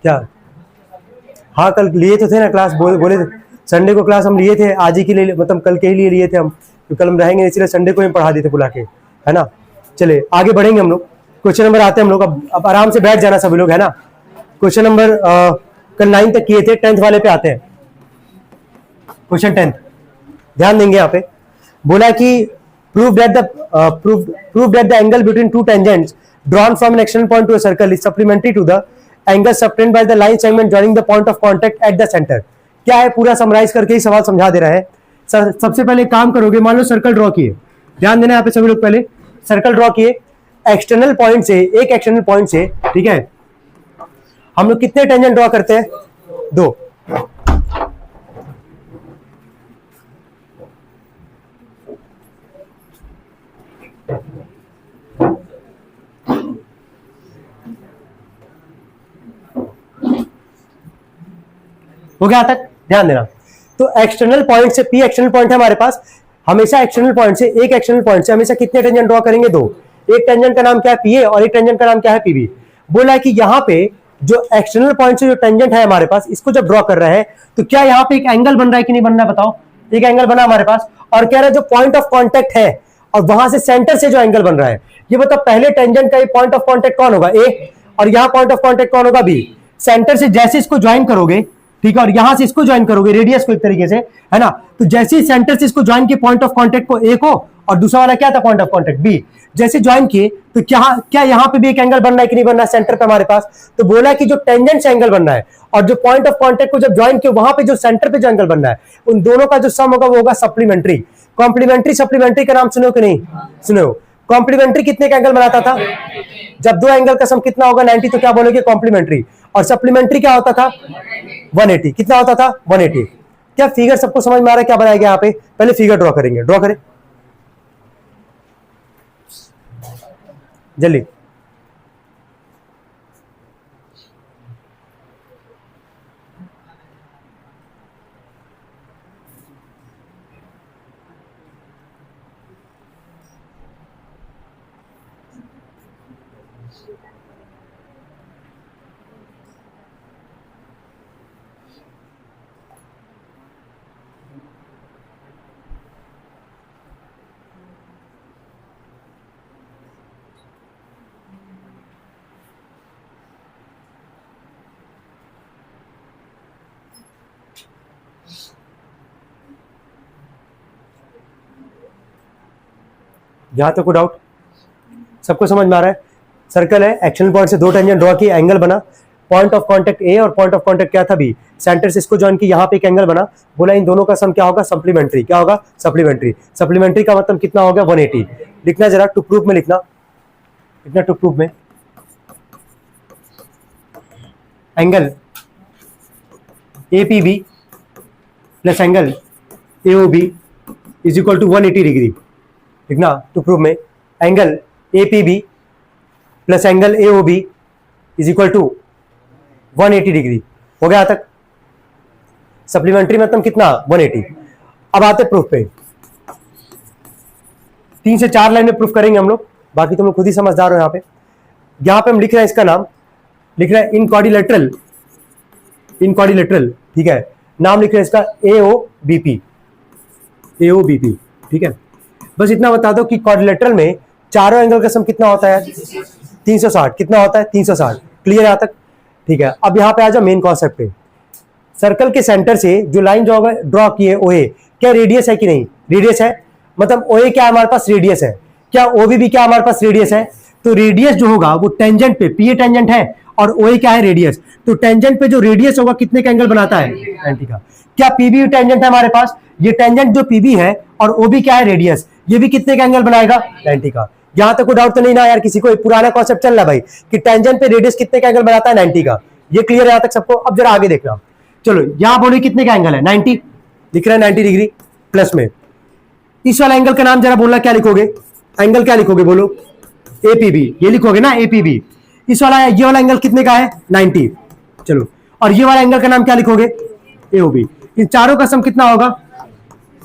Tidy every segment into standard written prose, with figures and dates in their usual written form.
क्या? हाँ कल लिए तो थे ना क्लास, बोले थे संडे को क्लास हम लिए थे, आज ही के लिए, मतलब कल के ही लिए थे हम, तो कल हम रहेंगे इसलिए संडे को ही पढ़ा देते बुला के, है ना। चले आगे बढ़ेंगे हम लोग, क्वेश्चन नंबर आते हैं हम लोग। अब आराम से बैठ जाना सभी लोग, है ना। क्वेश्चन नंबर कल 9 तक किए थे, 10th वाले पे आते हैं। क्वेश्चन 10 ध्यान देंगे यहाँ पे। बोला कि prove that the angle between two tangents drawn from an external point to a circle is supplementary to the angle subtend by the line segment joining the point of contact at the centre. क्या है, पूरा summarise करके ही सवाल समझा दे रहा है। सबसे पहले काम करोगे, मान लो सर्कल ड्रॉ किए, ध्यान देना यहाँ पे सभी लोग, पहले सर्कल ड्रॉ किए एक्सटर्नल पॉइंट से, एक एक्सटर्नल पॉइंट से, ठीक है। हम लोग कितने टेंजेंट ड्रॉ करते हैं? 2। हो गया तक? ध्यान देना। तो एक्सटर्नल पॉइंट से, पी एक्सटर्नल पॉइंट है हमारे पास, हमेशा एक्सटर्नल पॉइंट से, एक एक्सटर्नल पॉइंट से हमेशा कितने टेंजेंट ड्रॉ करेंगे? 2। एक टेंजेंट का नाम क्या है? पीए, और एक टेंजेंट का नाम क्या है? पीबी। बोला है कि यहाँ पे जो एक्सटर्नल पॉइंट से जो टेंजेंट है हमारे पास, इसको जब ड्रॉ कर रहे हैं तो क्या यहाँ पे एक एंगल बन रहा है कि नहीं बन रहा है? बताओ। एक एंगल बना हमारे पास, और कह रहा है जो पॉइंट ऑफ कॉन्टेक्ट है और वहां से सेंटर से जो एंगल बन रहा है, ये मतलब पहले टेंजेंट का पॉइंट ऑफ कॉन्टेक्ट कौन होगा? ए, और यहाँ पॉइंट ऑफ कॉन्टेक्ट कौन होगा? बी। सेंटर से जैसे इसको ज्वाइन करोगे, ठीक है, और यहां से इसको ज्वाइन करोगे रेडियस को एक तरीके से, है ना, तो जैसे ही सेंटर से इसको ज्वाइन किए पॉइंट ऑफ कांटेक्ट को ए को, और दूसरा वाला क्या था? पॉइंट ऑफ कांटेक्ट बी, जैसे ज्वाइन किए तो क्या यहाँ पे भी एक एंगल बन रहा है कि नहीं बन रहा है सेंटर पे हमारे पास? तो बोला कि जो टेंजेंट से एंगल बन रहा है और जो पॉइंट ऑफ कांटेक्ट को जब ज्वाइन किए वहां पे जो सेंटर पे जो एंगल बन रहा है, उन दोनों का जो सम होगा वो होगा सप्लीमेंट्री। कॉम्प्लीमेंट्री सप्लीमेंट्री का नाम सुनो कि नहीं सुनो? कॉम्प्लीमेंट्री कितने का एंगल बनाता था? जब दो एंगल का सम कितना होगा? 90, तो क्या बोलोगे? कॉम्प्लीमेंट्री। और सप्लीमेंट्री क्या होता था? 180। कितना होता था? 180। क्या फिगर सबको समझ में आ रहा है क्या बनाया गया यहाँ पे? पहले फिगर ड्रॉ करेंगे, ड्रॉ करें जल्दी। यहां तक कोई डाउट? सबको समझ में आ रहा है? सर्कल है, एक्शनल पॉइंट से 2 टेंजेंट ड्रॉ किए, एंगल बना, पॉइंट ऑफ कांटेक्ट ए और पॉइंट ऑफ कांटेक्ट क्या था? बी। सेंटर से इसको ज्वाइन की, यहाँ पे एक एंगल बना, बोला इन दोनों का सम क्या होगा? सप्लीमेंट्री। क्या होगा? सप्लीमेंट्री। सप्लीमेंट्री का मतलब कितना हो गया? 180। लिखना जरा, टू प्रूफ में लिखना, टू प्रूफ में angle APB plus angle AOB is equal to 180 degree. लिखना टू प्रूव में angle APB plus angle AOB is equal to 180 degree. हो गया तक? सप्लीमेंट्री मतलब कितना? 180। अब आते प्रूफ पे, 3 से 4 लाइन में प्रूफ करेंगे हम लोग, बाकी तुम लोग खुद ही समझदार हो। यहाँ पे हम लिख रहे हैं, इसका नाम लिख रहे हैं इनक्वाड्रिलेटरल, ठीक है, नाम लिख रहे हैं इसका एओबीपी, ठीक है। बस इतना बता दो कि क्वाड्रिलेटरल में चारों एंगल का सम कितना होता है? 360। कितना होता है? 360। क्लियर है तक? ठीक है। अब यहाँ पे आ जाओ मेन कॉन्सेप्ट पे। सर्कल के सेंटर से जो लाइन ड्रॉ की है ओए, क्या रेडियस है कि नहीं? रेडियस है, मतलब ओए क्या हमारे पास? रेडियस है। क्या ओबी भी क्या हमारे पास? रेडियस है। तो रेडियस जो होगा वो टेंजेंट पे, पीए टेंजेंट है और ओए क्या है? रेडियस। तो टेंजेंट पे जो रेडियस होगा कितने का एंगल बनाता है? 90 का। क्या पीबी टेंजेंट है हमारे पास? ये टेंजेंट जो पीबी है और ओबी क्या है? रेडियस। ये भी कितने का एंगल बनाएगा? 90 का। यहां तक कोई डाउट तो नहीं ना यार किसी को? पुराना कॉन्सेप्ट चल रहा है भाई कि टेंजेंट पे रेडियस कितने का एंगल बनाता है? 90 का। ये क्लियर है यहां तक सबको? अब जरा आगे देखना। चलो यहां बोलो कितने का एंगल है? 90 दिख रहा है, 90 डिग्री प्लस में। इस वाला एंगल का नाम जरा बोलना, क्या लिखोगे? एंगल क्या लिखोगे बोलो? एपीबी। ये लिखोगे ना, एपीबी। इस वाला, ये वाला एंगल कितने का है? 90। चलो, और ये वाला एंगल का नाम क्या लिखोगे? एओबी। इन चारों का सम कितना होगा?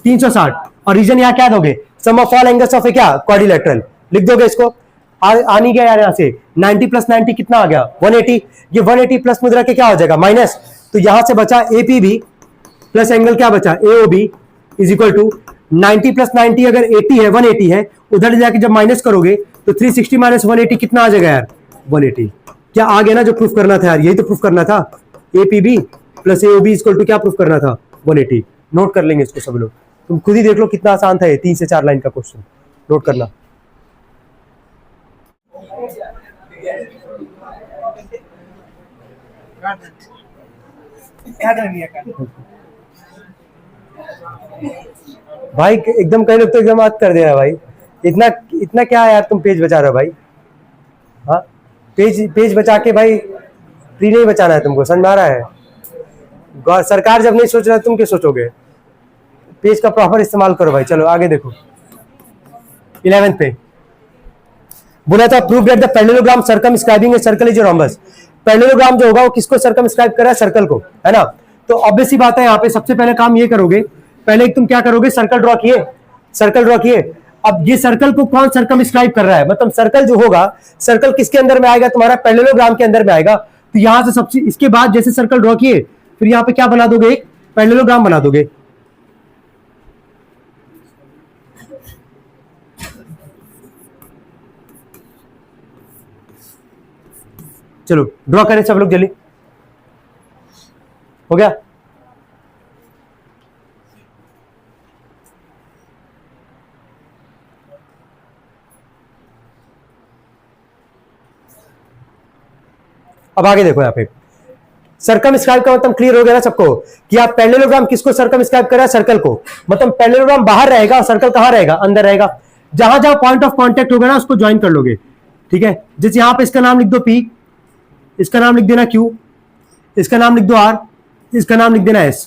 360। और रीजन यहां क्या दोगे? सम ऑफ ऑल एंगल्स ऑफ ए क्या? क्वाड्रिलेटरल। लिख दोगे इसको। आ नहीं गया यार, यहाँ से 90 प्लस 90 कितना आ गया 180, ये 180 प्लस मुद्रा के क्या हो जाएगा माइनस, तो यहां से बचा एपीबी प्लस एंगल क्या बचा AOB is equal to 90 plus 90 अगर 80 है 180 है, उधर जाके जब माइनस करोगे तो 360 माइनस 180 कितना आ जाएगा यार 180। क्या आ गया ना जो प्रूफ करना था यार, यही तो प्रूफ करना था, APB plus AOB is equal to क्या प्रूफ करना था 180। नोट कर लेंगे इसको सब लोग, तुम खुद ही देख लो कितना आसान था ये 3 से 4 लाइन का क्वेश्चन, नोट करना। भाई एकदम कई लोग तो एकदम बात कर दे रहा है भाई, इतना इतना क्या यार तुम पेज बचा रहे हो भाई, हाँ पेज बचा के भाई फ्री नहीं बचाना है तुमको, समझ में आ रहा है, सरकार जब नहीं सोच रहा है तुम क्या सोचोगे, पेज का प्रॉपर इस्तेमाल करो भाई। चलो आगे देखो 11th पे बोला था prove that the parallelogram circumscribing a circle is a rhombus. Parallelogram जो होगा वो किसको सर्कमस्क्राइब कर रहा है, सर्कल को, है ना। तो ऑब्वियस सी बात है यहाँ पे सबसे पहले काम ये करोगे, पहले तुम क्या करोगे सर्कल ड्रॉ किए, सर्कल ड्रॉ किए। अब ये सर्कल को कौन सर्कमस्क्राइब कर रहा है, मतलब सर्कल जो होगा, सर्कल किसके अंदर में आएगा, तुम्हारा पैरेललोग्राम के अंदर में आएगा। तो यहां से सबसे इसके बाद जैसे सर्कल ड्रॉ किए फिर यहाँ पे क्या बना दोगे, एक पैरेललोग्राम बना दोगे। चलो ड्रॉ करें सब लोग जल्दी, हो गया। अब आगे देखो यहाँ पे सर्कमस्क्राइब का मतलब क्लियर हो गया ना सबको कि आप पैरेललोग्राम किसको सर्कमस्क्राइब कर रहा है, सर्कल को। मतलब पैरेललोग्राम बाहर रहेगा और सर्कल कहां रहेगा, अंदर रहेगा। जहां जहां पॉइंट ऑफ कांटेक्ट होगा ना उसको ज्वाइन कर लोगे, ठीक है। जैसे यहां पे इसका नाम लिख दो P, इसका नाम लिख देना Q, इसका नाम लिख दो R, इसका नाम लिख देना S,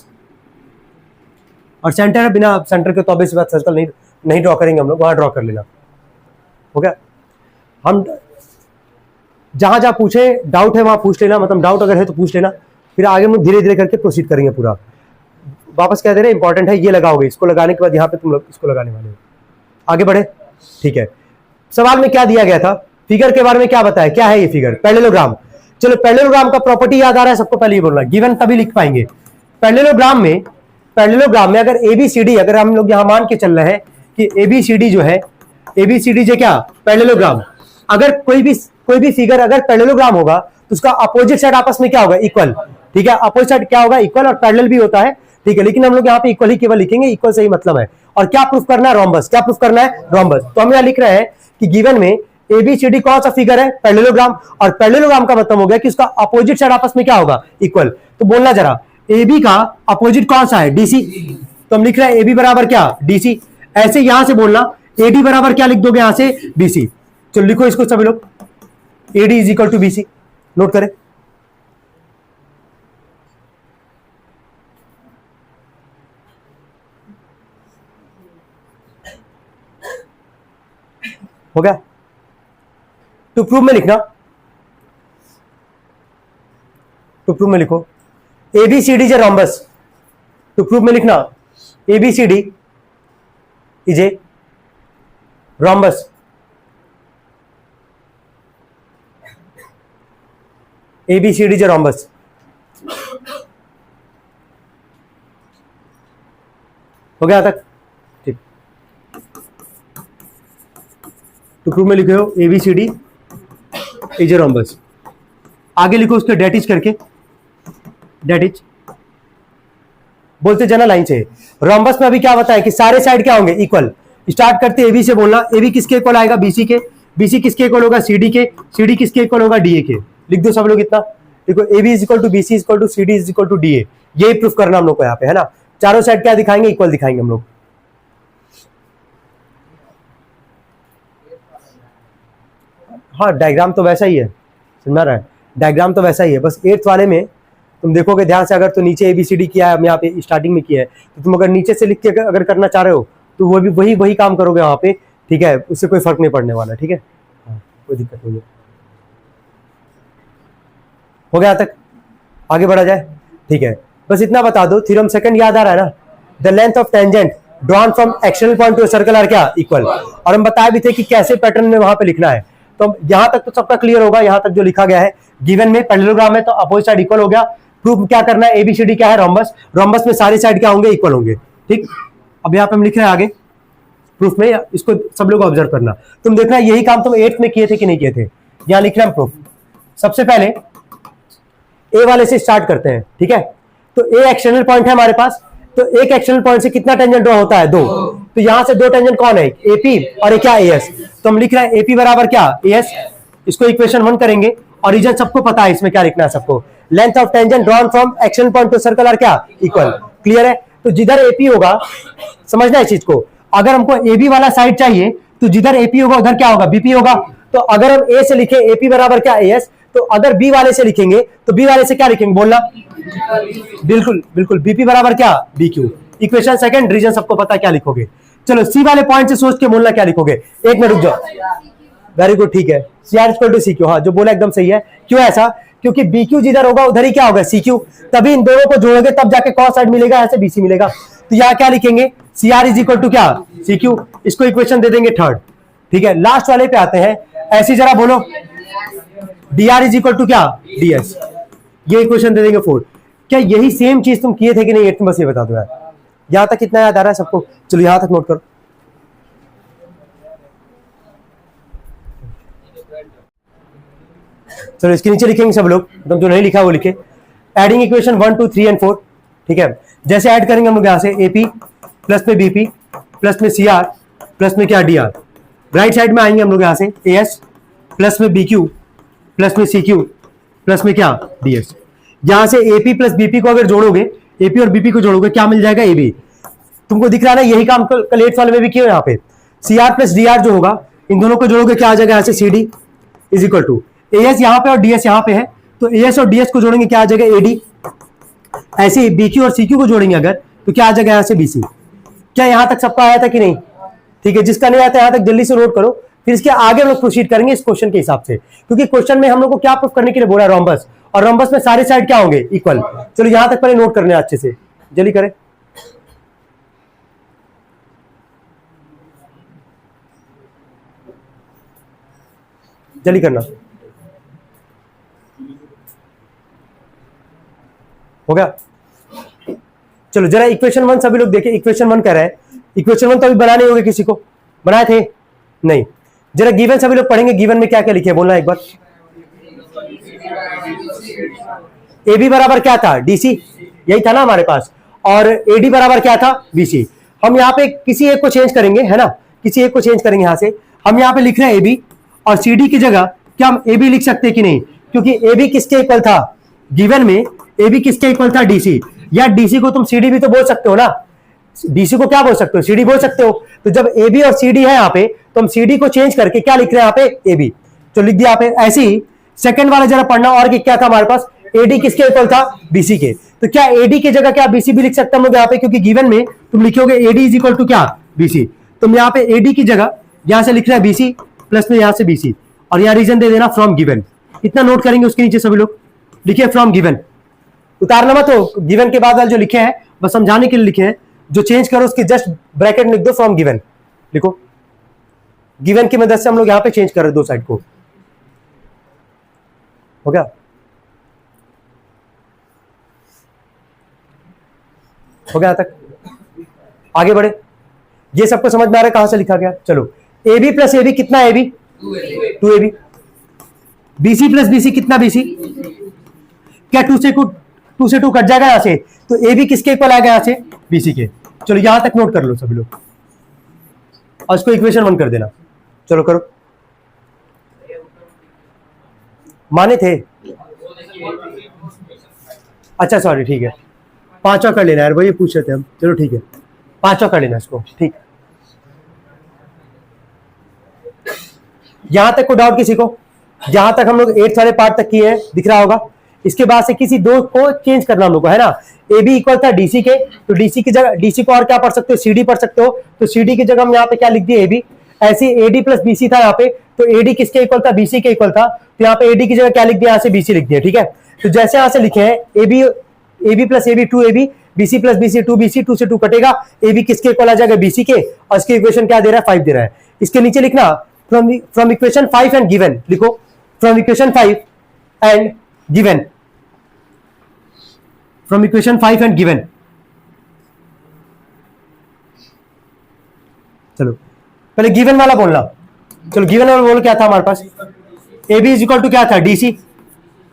और सेंटर है, बिना सेंटर के तो ऑब्वियस बात सर्कल नहीं ड्रॉ करेंगे हम लोग, वहां ड्रॉ कर लेना, हो गया। हम जहां जहां पूछे डाउट है वहां पूछ लेना, मतलब डाउट अगर है तो पूछ लेना, फिर आगे हम लोग धीरे धीरे करके प्रोसीड करेंगे पूरा। वापस कह दे रहे इंपॉर्टेंट है, ये लगाओगे, इसको लगाने के बाद यहाँ पे तुम लोग इसको लगाने वाले हो। आगे बढ़े, ठीक है। सवाल में क्या दिया गया था, फिगर के बारे में क्या बताया, क्या है ये फिगर, पैरेललोग्राम। चलो पैरेललोग्राम का प्रॉपर्टी याद आ रहा है सबको, पहले ये बोलना, गिवन तभी लिख पाएंगे। पैरेललोग्राम में अगर एबीसीडी, अगर हम लोग यहां मान के चल रहे हैं कि एबीसीडी जो है, एबीसीडी जो क्या पैरेललोग्राम, अगर कोई भी फिगर अगर पैरेललोग्राम होगा तो उसका अपोजिट साइड आपस में क्या होगा, इक्वल, ठीक है। अपोजिट साइड क्या होगा, इक्वल, और पैरेलल भी होता है, ठीक है। लेकिन हम लोग यहाँ पे इक्वल ही केवल लिखेंगे, इक्वल से ही मतलब है। और क्या प्रूफ करना है, रोम्बस, क्या प्रूफ करना है, रोम्बस। तो हम यहाँ लिख रहे हैं कि गिवन में एबीसीडी कौन सा फिगर है, पैरेललोग्राम, और पैरेललोग्राम का मतलब हो गया कि उसका अपोजिट साइड आपस में क्या होगा, इक्वल। तो बोलना जरा एबी का अपोजिट कौन सा है, डीसी। तो हम लिख रहे हैं एबी बराबर क्या, डीसी। ऐसे यहां से बोलना एडी बराबर क्या लिख दोगे यहां से, बीसी। चलो लिखो इसको सभी लोग, AD is equal to BC, note करें। हो गया। टू प्रूव में लिखना, टू प्रूव में लिखो ABCD is a rhombus. To prove में लिखना ABCD is a rhombus. ABCD is a rhombus. हो गया तक, ठीक। टू प्रूव में लिखो एबीसीडी इज ए रोम्बस। आगे लिखो उसके डेट इज करके, डेट इज बोलते जाना लाइन से। रोम्बस में अभी क्या बताया कि सारे साइड क्या होंगे, इक्वल। स्टार्ट करते एबी से बोलना, एबी किसके इक्वल आएगा, बीसी के, बीसी किसके इक्वल होगा, सीडी के, सीडी किसके इक्वल होगा, डीए के। लिख दो सब लोग इतना, देखो AB is equal to BC is equal to CD is equal to DA. यही प्रूफ करना हम लोग को यहाँ पे, है ना। चारों साइड क्या दिखाएंगे, इक्वल दिखाएंगे हम लोग। हाँ डायग्राम तो वैसा ही है, समझ रहा है, डायग्राम तो वैसा ही है, बस 8th वाले में तुम देखोगे ध्यान से, अगर तो नीचे एबीसीडी किया है, हम यहाँ पे स्टार्टिंग में किया है, तो तुम अगर नीचे से लिख के अगर करना चाह रहे हो तो वो भी वही काम करोगे वहां पे, ठीक है। उससे कोई फर्क नहीं पड़ने वाला, ठीक है। हाँ, कोई दिक्कत नहीं है। हो गया तक, आगे बढ़ा जाए, ठीक है। बस इतना बता दो, थ्योरम सेकंड याद आ रहा है ना, the length of tangent drawn from external point to circle are क्या, इक्वल। और हम बताए भी थे कि कैसे पैटर्न में वहां पे लिखना है। तो यहां तक तो सबका क्लियर होगा, यहां तक जो लिखा गया है गिवन में पैरेललोग्राम है तो अपोजिट साइड इक्वल हो गया। प्रूफ क्या करना है, एबीसीडी क्या है, रोम्बस, रोम्बस में सारी साइड क्या होंगे, इक्वल होंगे। ठीक, अब यहाँ पे हम लिख रहे हैं आगे प्रूफ में, इसको सब लोग ऑब्जर्व करना। तुम देखना यही काम तुम 8th में किए थे कि नहीं किए थे। यहां लिख रहे हैं प्रूफ। सबसे पहले ए वाले से स्टार्ट करते हैं, ठीक है। तो ए एक्सटर्नल पॉइंट है हमारे पास, तो एक एक्सटर्नल पॉइंट से कितना टेंजेंट ड्रॉ होता है, 2। तो यहां से 2 टेंजेंट कौन है, एपी और क्या, एएस। तो हम लिख रहे हैं एपी बराबर क्या, एएस। इसको इक्वेशन 1 करेंगे। ओरिजिन सबको पता है, इसमें क्या लिखना है सबको, length of tangent drawn from external point to circle are क्या, इक्वल। क्लियर है। तो जिधर एपी होगा, समझना इस चीज को, अगर हमको एबी वाला साइड चाहिए तो जिधर एपी होगा उधर क्या होगा, बीपी होगा। तो अगर हम ए से लिखे एपी बराबर क्या, एएस, तो अगर बी वाले से लिखेंगे तो बी वाले से क्या लिखेंगे, बोलना, बिल्कुल बिल्कुल, बीपी बराबर क्या, बीक्यू। इक्वेशन सेकंड, रीजन सबको पता क्या लिखोगे। चलो सी वाले पॉइंट से सोच के बोलना क्या लिखोगे, एक मिनट रुक जाओ। वेरी गुड, ठीक है, सीआर इक्वल टू सीक्यू। हाँ, जो बोला एकदम सही है। क्यों ऐसा, क्योंकि बीक्यू जिधर होगा उधर ही क्या होगा, सीक्यू। तभी इन दोनों को जोड़ोगे तब जाके कॉस साइड मिलेगा, ऐसे बीसी मिलेगा। तो यहाँ क्या लिखेंगे, सीआर इज इक्वल टू क्या, सीक्यू। इसको इक्वेशन दे देंगे थर्ड। ठीक है, लास्ट वाले पे आते हैं। ऐसी जरा बोलो, dr इज इक्वल टू क्या, ds। ये इक्वेशन दे देंगे 4। क्या यही सेम चीज तुम किए थे कि नहीं, तुम बस ये बता दो यार। यहां तक कितना याद आ रहा है सबको, चलो यहां तक नोट करो। चलो इसके नीचे लिखेंगे सब लोग, तुम जो नहीं लिखा वो लिखे। Adding equation 1 2 3 and 4। ठीक है, जैसे ऐड करेंगे हम लोग यहां से एपी प्लस में बीपी प्लस में सीआर प्लस में क्या, डीआर। राइट साइड में आएंगे हम लोग यहां से एएस प्लस में बीक्यू प्लस में सीक्यू प्लस में क्या, डीएस। यहां से एपी प्लस बीपी को अगर जोड़ोगे, एपी और बीपी को जोड़ोगे क्या मिल जाएगा, एबी। तुमको दिख रहा है ना, यही काम कल 8th वाले में भी किया। यहाँ पे सीआर प्लस डीआर जो होगा, इन दोनों को जोड़ोगे क्या आ जाएगा, यहाँ से CD is equal to AS यहाँ पे और डीएस यहाँ पे है, तो एएस और डीएस को जोड़ेंगे क्या आ जाएगा, एडी। ऐसे ही बीक्यू और सीक्यू को जोड़ेंगे अगर, तो क्या आ जाएगा यहाँ से बीसी। क्या यहां तक सबका आया था कि नहीं, ठीक है। जिसका नहीं आता यहां तक जल्दी से नोट करो, फिर इसके आगे हम लोग प्रोसीड करेंगे इस क्वेश्चन के हिसाब से, क्योंकि क्वेश्चन में हम लोग को क्या प्रूफ करने के लिए बोला, रोम्बस, और रोम्बस में सारी साइड क्या होंगे, इक्वल। चलो यहां तक पहले नोट करने अच्छे से, जल्दी करें। जल्दी करना, हो गया। चलो जरा इक्वेशन 1 सभी लोग देखें, इक्वेशन 1 कर रहे हैं। इक्वेशन 1 तो अभी बनाने होंगे, किसी को बनाए थे नहीं। जरा गिवन सभी लोग पढ़ेंगे, गिवन में क्या क्या लिखे बोलना एक बार। ए बी बराबर क्या था, डीसी, यही था ना हमारे पास, और एडी बराबर क्या था, बीसी। हम यहाँ पे किसी एक को चेंज करेंगे, है ना, किसी एक को चेंज करेंगे। यहां से हम यहाँ पे लिख रहे हैं एबी, और सीडी की जगह क्या हम एबी लिख सकते हैं कि नहीं, क्योंकि एबी किसके इक्वल था, गिवन में एबी किसके इक्वल था, डीसी। या डीसी को तुम सीडी भी तो बोल सकते हो ना, डीसी को क्या बोल सकते हो, सीडी बोल सकते हो। तो जब एबी और सीडी है यहाँ पे, तो हम सीडी को चेंज करके क्या लिख रहे हैं यहाँ पे, एबी। तो लिख दिया यहाँ पे। ऐसे ही सेकंड वाला जरा पढ़ना, और क्या था हमारे पास, एडी किसके इक्वल था, बीसी के। तो क्या एडी की जगह क्या बीसी भी लिख सकते हम लोग यहाँ पे, क्योंकि गिवन में तुम लिखोगे एडी इज इक्वल टू क्या, बीसी। तुम यहाँ पे एडी की जगह यहां से लिख रहे हैं बीसी प्लस में यहां से बीसी, और यहाँ रीजन दे देना फ्रॉम गिवन। इतना नोट करेंगे, उसके नीचे सभी लोग लिखे फ्रॉम गिवन। उतारना मत हो, गिवन के बाद वाले जो लिखे हैं बस समझाने के लिए लिखे हैं। जो चेंज करो उसके जस्ट ब्रैकेट में लिख दो फ्रॉम गिवन, लिखो। गिवन की मदद से हम लोग यहां पे चेंज कर रहे दो साइड को, हो गया, हो गया तक। आगे बढ़े, ये सबको समझ में आ रहा है कहां से लिखा गया। चलो A B plus A B कितना, A B 2 A B. BC plus BC कितना, बीसी। क्या 2 से 2 कट जाएगा यहां से, तो ए बी किसके इक्वल आएगा, यहां से बीसी के। चलो यहां तक नोट कर लो सभी लोग, और इसको इक्वेशन 1 कर देना। चलो करो, माने थे, अच्छा सॉरी, ठीक है, 5वां कर लेना यार, वही पूछ रहे थे हम। चलो ठीक है, 5वां कर लेना इसको, ठीक। यहां तक को डाउट किसी को, जहां तक हम लोग 8th वाले पार्ट तक किए हैं, दिख रहा होगा। इसके बाद से किसी दो को चेंज करना हम लोग को, है ना। ए बी इक्वल था डीसी के, तो डीसी की जगह, डीसी को और क्या पढ़ सकते हो, सीडी पढ़ सकते हो, तो सीडी की जगह हम यहाँ पे क्या लिख दिए, ए बी। ऐसे एडी प्लस बीसी था यहाँ पे, तो एडी किसके इक्वल था, बीसी के इक्वल था, तो यहाँ पे एडी की जगह क्या लिख दिया, यहाँ से बीसी लिख दिया, ठीक है। तो जैसे यहाँ से लिखे हैं A B plus A B 2 A B, BC plus BC 2 BC, 2 से 2 कटेगा, ए बी किसके इक्वल आ जाएगा, बीसी के, और इसके इक्वेशन क्या दे रहा है, 5 दे रहा है। इसके नीचे लिखना फ्रॉम इक्वेशन 5 एंड गिवन, लिखो from equation 5 and given, from equation 5 and given. चलो पहले गिवन वाला बोलना, चलो गिवन वाला बोलो क्या था हमारे पास, A B is equal to क्या था, डीसी,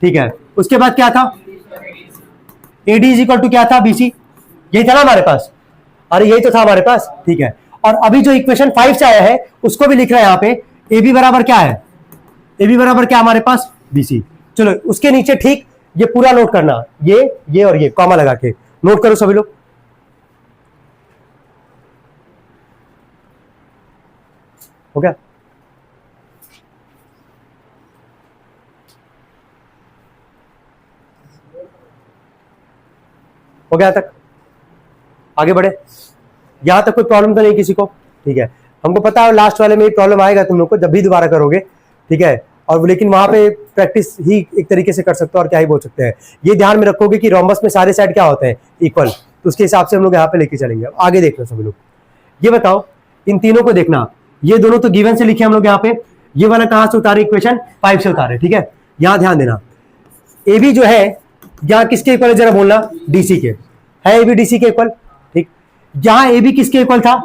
ठीक है। उसके बाद क्या था, A D is equal to क्या था, बीसी, यही था ना हमारे पास, अरे यही तो था हमारे पास, ठीक है। और अभी जो इक्वेशन 5 से आया है उसको भी लिख रहे हैं यहाँ पे, ए बी बराबर क्या है, ए बी बराबर क्या हमारे पास, बीसी। चलो उसके नीचे ठीक ये पूरा नोट करना, ये और ये कॉमा लगा के नोट करो सभी लोग। हो गया, हो गया तक, आगे बढ़े, यहां तक कोई प्रॉब्लम तो नहीं किसी को, ठीक है। हमको पता है लास्ट वाले में ही प्रॉब्लम आएगा तुम लोग को जब भी दोबारा करोगे, ठीक है। और लेकिन वहां पे प्रैक्टिस ही एक तरीके से कर सकते हो और क्या ही बोल सकते हैं। ये ध्यान में रखोगे कि रोम्बस में सारे साइड क्या होते हैं, इक्वल, तो उसके हिसाब से हम लोग यहाँ पे लेके चलेंगे। आगे देख लो सभी लोग, ये बताओ इन तीनों को देखना, ये दोनों तो गिवन से लिखे हम लोग यहाँ पे, ये वाला कहां से उतारे, इक्वेशन 5 से उतारे, ठीक है। यहां ध्यान देना, ए बी जो है यहाँ किसके इक्वल है जरा बोलना, डीसी के, है ए बी डीसी के इक्वल, ठीक। यहां ए बी किसके इक्वल था,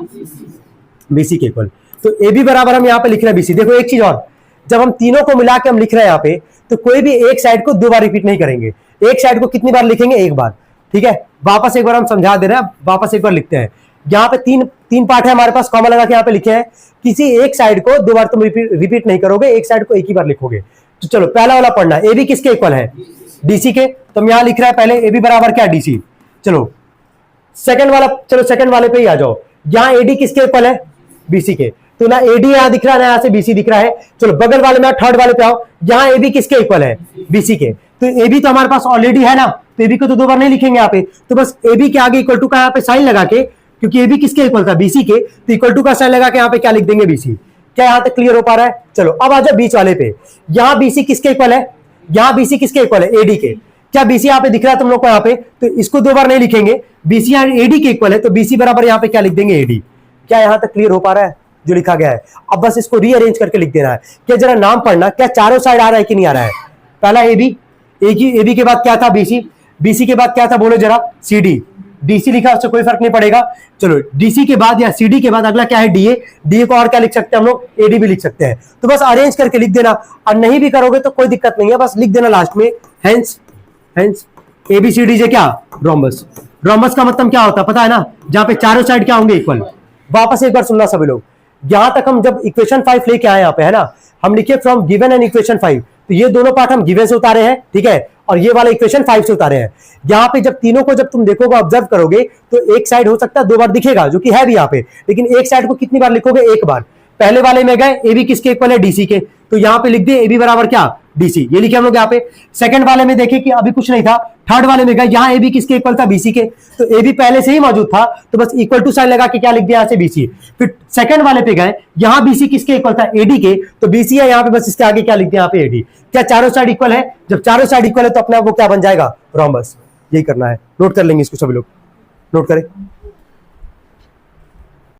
बीसी के इक्वल, तो ए बी बराबर हम यहाँ पे लिख रहे हैं बीसी। देखो एक चीज और, जब हम तीनों को मिला के हम लिख रहे हैं यहाँ पे, तो कोई भी एक साइड को दो बार रिपीट नहीं करेंगे, एक साइड को कितनी बार लिखेंगे, एक बार, ठीक है। वापस एक बार हम समझा दे रहे हैं, वापस एक बार लिखते हैं। यहाँ पे तीन पार्ट है हमारे पास, कॉमा लगा के यहाँ पे लिखे हैं, किसी एक साइड को दो बार तुम रिपीट नहीं करोगे, एक साइड को एक ही बार लिखोगे। तो चलो पहला वाला पढ़ना, ए बी किसके इक्वल है, डीसी के, तो हम यहाँ लिख रहे हैं पहले ए बी बराबर क्या, डीसी। चलो सेकंड वाला, चलो सेकंड वाले पे ही आ जाओ, यहाँ एडी किसके इक्वल है, बीसी के, तो ना एडी यहां दिख रहा है ना यहाँ से बीसी दिख रहा है। चलो बगल वाले में थर्ड वाले पे आओ, यहाँ ए बी किसके इक्वल है, बीसी के, तो ए बी तो हमारे पास ऑलरेडी है ना, तो ए बी को तो दो बार नहीं लिखेंगे यहाँ पे, तो बस ए बी के आगे इक्वल टू का यहाँ पे साइन लगा के, क्योंकि ए बी किसके इक्वल था, बीसी के, तो इक्वल टू का साइन लगा के यहाँ पे क्या लिख देंगे, बीसी। क्या यहाँ तक क्लियर हो पा रहा है। चलो अब आ जाओ बीच वाले पे, यहाँ बीसी किसके इक्वल है, यहाँ बीसी किसके इक्वल है, एडी के। क्या बीसी यहाँ पे दिख रहा है तुम लोग को यहाँ पे, तो इसको दो बार नहीं लिखेंगे, बीसी यहाँ एडी के इक्वल है, तो बीसी बराबर यहाँ पे क्या लिख देंगे, एडी। क्या यहाँ तक क्लियर हो पा रहा है जो लिखा गया है। अब बस इसको रीअरेंज करके लिख देना है। क्या जरा नाम पढ़ना, क्या चारों साइड आ रहा है कि नहीं आ रहा है। पहला ए बी, ए बी के बाद क्या था, बीसी, बीसी के बाद क्या था बोलो जरा, सी डी, डीसी लिखा उससे कोई फर्क नहीं पड़ेगा। चलो डीसी के बाद या सीडी के बाद अगला क्या है, डीए, डीए को और क्या लिख सकते हैं हम लोग, एडी भी लिख सकते हैं। तो बस अरेंज करके लिख देना, और नहीं भी करोगे तो कोई दिक्कत नहीं है, बस लिख देना लास्ट में, हेंस एबीसीडी जे क्या, रोम्बस। रोम्बस का मतलब क्या होता है पता है ना, जहां पे चारों साइड क्या होंगे, इक्वल। वापस एक बार सुनना सभी लोग, यहां तक हम जब इक्वेशन 5 लेके आए यहाँ पे है ना, हम लिखे फ्रॉम गिवन एंड इक्वेशन 5, तो ये दोनों पार्ट हम गिवन से उतारे हैं, ठीक है, और ये वाला इक्वेशन 5 से उतारे हैं। यहाँ पे जब तीनों को जब तुम देखोगे, ऑब्जर्व करोगे, तो एक साइड हो सकता है दो बार दिखेगा, जो कि है भी यहाँ पे, लेकिन एक साइड को कितनी बार लिखोगे, एक बार। पहले वाले में गए ए बी किसके इक्वल है, डीसी के, तो यहाँ पे लिख दिए ए बी बराबर क्या, डीसी, ये लिखे हम लोग यहाँ पे। सेकंड वाले में देखे कि अभी कुछ नहीं था, थर्ड वाले में गए, यहाँ ए बी किसके इक्वल था, बीसी के, तो ए बी पहले से ही मौजूद था, तो बस इक्वल टू साइन लगा के क्या लिख दिया यहाँ से, बीसी। फिर सेकंड वाले पे गए, यहाँ बीसी किसके इक्वल था, एडी के, तो बीसी है यहाँ पे, बस इसके आगे क्या लिख दिया यहाँ पे, एडी। क्या चारों साइड इक्वल है, जब चारों साइड इक्वल है तो अपने आप को क्या बन जाएगा, रोम्बस। यही करना है, नोट कर लेंगे इसको सभी लोग, नोट करें।